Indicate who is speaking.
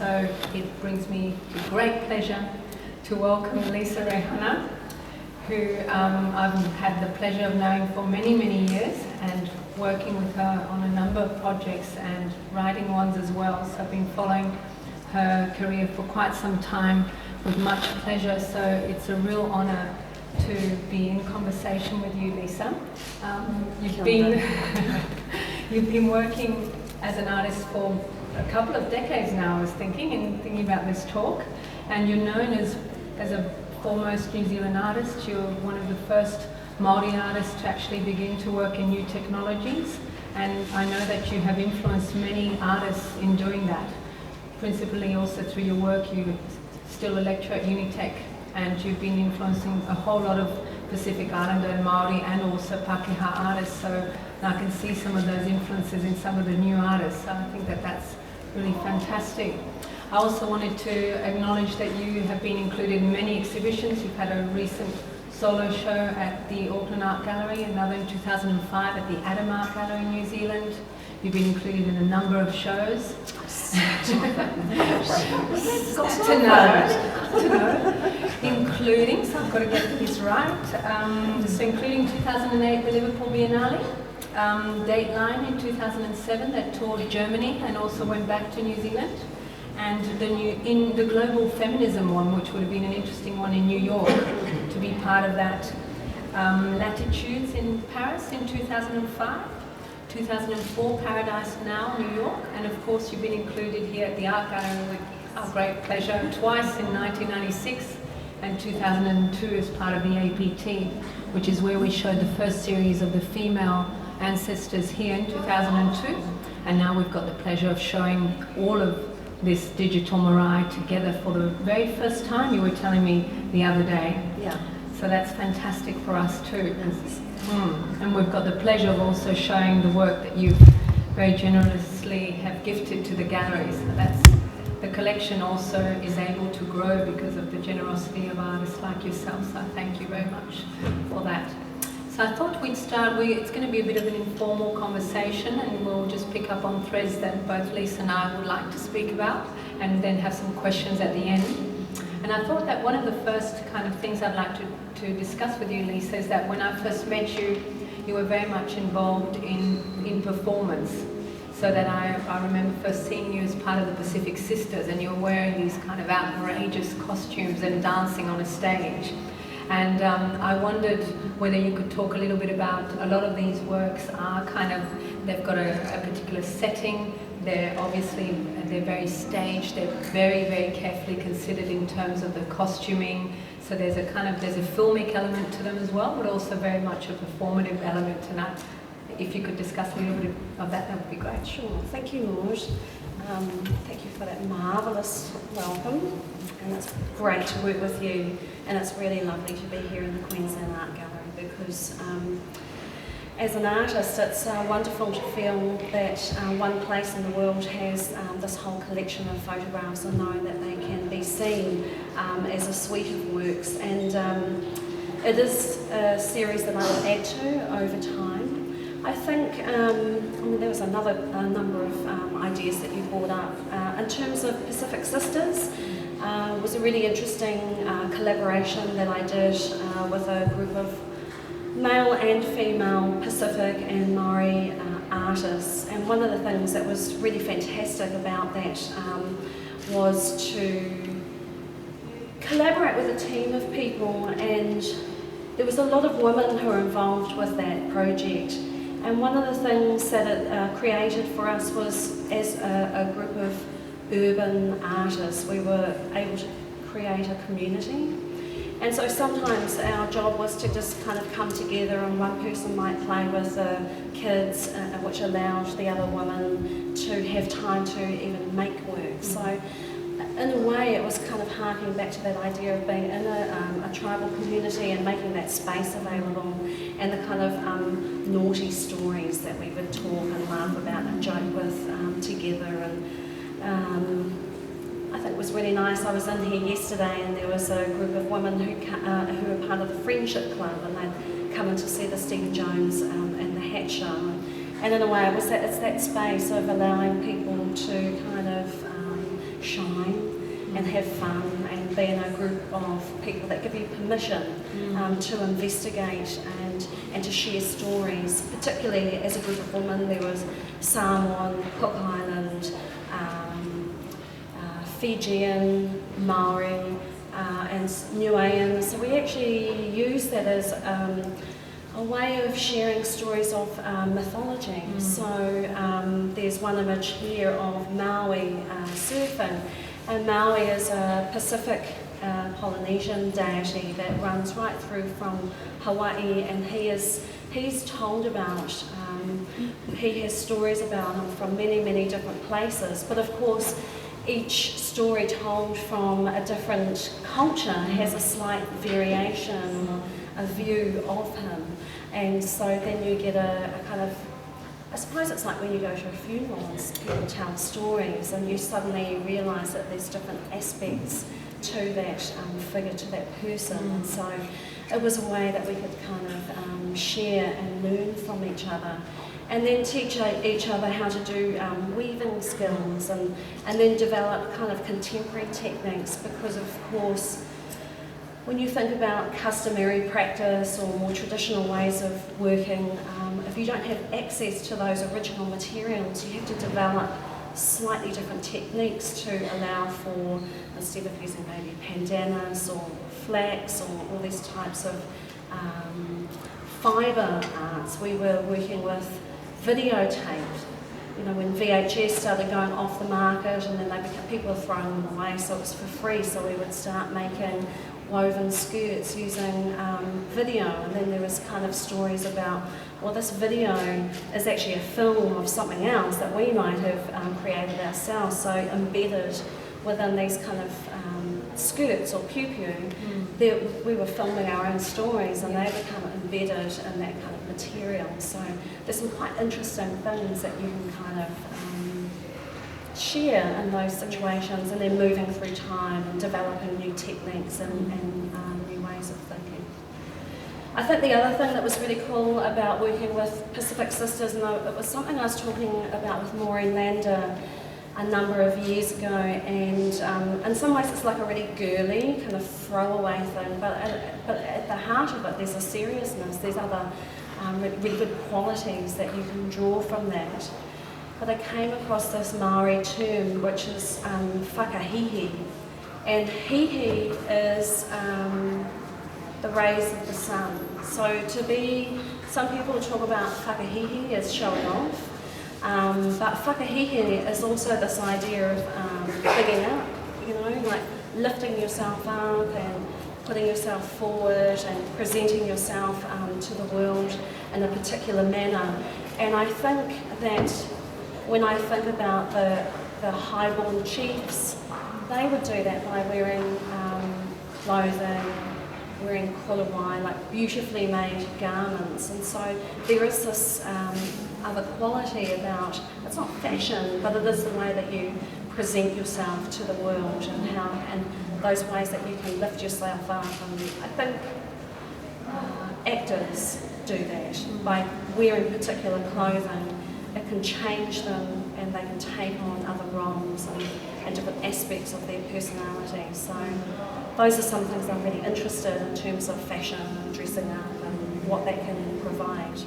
Speaker 1: so it brings me great pleasure to welcome Lisa Reihana, who I've had the pleasure of knowing for many, many years and working with her on a number of projects and writing ones as well. So I've been following her career for quite some time with much pleasure. So it's a real honour to be in conversation with you, Lisa. You've been working as an artist for a couple of decades now, I was thinking about this talk, and you're known as a foremost New Zealand artist. You're one of the first Māori artists to actually begin to work in new technologies, and I know that you have influenced many artists in doing that. Principally also through your work, you still lecture at Unitec, and you've been influencing a whole lot of Pacific Islander and Māori and also Pākehā artists, so I can see some of those influences in some of the new artists, so I think that that's really fantastic. I also wanted to acknowledge that you have been included in many exhibitions. You've had a recent solo show at the Auckland Art Gallery, another in 2005 at the Adam Art Gallery in New Zealand. You've been included in a number of shows. to know, including, so I've got to get this right, so including 2008, the Liverpool Biennale, Dateline in 2007 that toured Germany and also went back to New Zealand, and the Global Feminism one, which would have been an interesting one in New York to be part of that. Latitudes in Paris in 2005, 2004 Paradise Now, New York, and of course you've been included here at the Art Gallery with our great pleasure twice in 1996 and 2002 as part of the APT, which is where we showed the first series of the female ancestors here in 2002, and now we've got the pleasure of showing all of this digital marae together for the very first time, you were telling me the other day.
Speaker 2: Yeah.
Speaker 1: So that's fantastic for us too. And we've got the pleasure of also showing the work that you very generously have gifted to the galleries. So that's, the collection also is able to grow because of the generosity of artists like yourself. So thank you very much for that. So I thought we'd start, it's going to be a bit of an informal conversation, and we'll just pick up on threads that both Lisa and I would like to speak about, and then have some questions at the end. And I thought that one of the first kind of things I'd like to discuss with you, Lisa, is that when I first met you, you were very much involved in performance. So that I remember first seeing you as part of the Pacific Sisters, and you were wearing these kind of outrageous costumes and dancing on a stage. And I wondered whether you could talk a little bit about, a lot of these works are kind of, they've got a particular setting, they're very staged, they're very, very carefully considered in terms of the costuming. So there's a filmic element to them as well, but also very much a performative element to that. If you could discuss a little bit of that, that would be great.
Speaker 2: Sure. Thank you, Maud. Thank you for that marvellous welcome, and it's great to work with you, and it's really lovely to be here in the Queensland Art Gallery because as an artist it's wonderful to feel that one place in the world has this whole collection of photographs and know that they can be seen as a suite of works, and it is a series that I will add to over time. I think there was another number of ideas that you brought up. In terms of Pacific Sisters, was a really interesting collaboration that I did with a group of male and female Pacific and Māori artists. And one of the things that was really fantastic about that was to collaborate with a team of people, and there was a lot of women who were involved with that project. And one of the things that it created for us was, as a group of urban artists, we were able to create a community. And so sometimes our job was to just kind of come together, and one person might play with the kids, which allowed the other woman to have time to even make work. So in a way it was kind of harking back to that idea of being in a tribal community and making that space available, and the kind of naughty stories that we would talk and laugh about and joke with together. And I think it was really nice. I was in here yesterday and there was a group of women who were part of the Friendship Club, and they'd come in to see the Stephen Jones and the Hat Show. And in a way it's that space of allowing people to kind of shine and have fun and be in a group of people that give you permission to investigate and to share stories. Particularly as a group of women, there was Samoan, Cook Island, Fijian, Maori, and Niuean. So we actually use that as a way of sharing stories of mythology. So there's one image here of Maui surfing, and Maui is a Pacific Polynesian deity that runs right through from Hawaii, and he's told about, he has stories about him from many different places, but of course each story told from a different culture has a slight variation, a view of him. And so then you get a kind of, I suppose it's like when you go to a funeral and people tell stories and you suddenly realise that there's different aspects to that figure, to that person. And so it was a way that we could kind of share and learn from each other. And then teach each other how to do weaving skills, and then develop kind of contemporary techniques, because of course when you think about customary practice or more traditional ways of working, if you don't have access to those original materials, you have to develop slightly different techniques to allow for, instead of using maybe pandanus or flax or all these types of fibre arts, we were working with videotape. You know, when VHS started going off the market, and then people were throwing them away, so it was for free. So we would start making woven skirts using video, and then there was kind of stories about, well, this video is actually a film of something else that we might have created ourselves. So embedded within these kind of skirts or piu-piu, we were filming our own stories, and they become embedded in that kind of material. So there's some quite interesting things that you can kind of share in those situations, and then moving through time and developing new techniques and new ways of thinking. I think the other thing that was really cool about working with Pacific Sisters, and it was something I was talking about with Maureen Lander a number of years ago, and in some ways it's like a really girly kind of throwaway thing, but at the heart of it there's a seriousness, there's other really good qualities that you can draw from that. But I came across this Maori term which is whakahihi, and hihi is the rays of the sun. So some people talk about whakahihi as showing off, but whakahihi is also this idea of bigging up, you know, like lifting yourself up and putting yourself forward and presenting yourself to the world in a particular manner. And I think that when I think about the highborn chiefs, they would do that by wearing clothing, wearing kolowai, like beautifully made garments. And so there is this other quality about, it's not fashion, but it is the way that you present yourself to the world, and those ways that you can lift yourself up. And I think actors do that by wearing particular clothing. It can change them, and they can take on other roles and different aspects of their personality. So those are some things I'm really interested in terms of fashion and dressing up and what that can provide.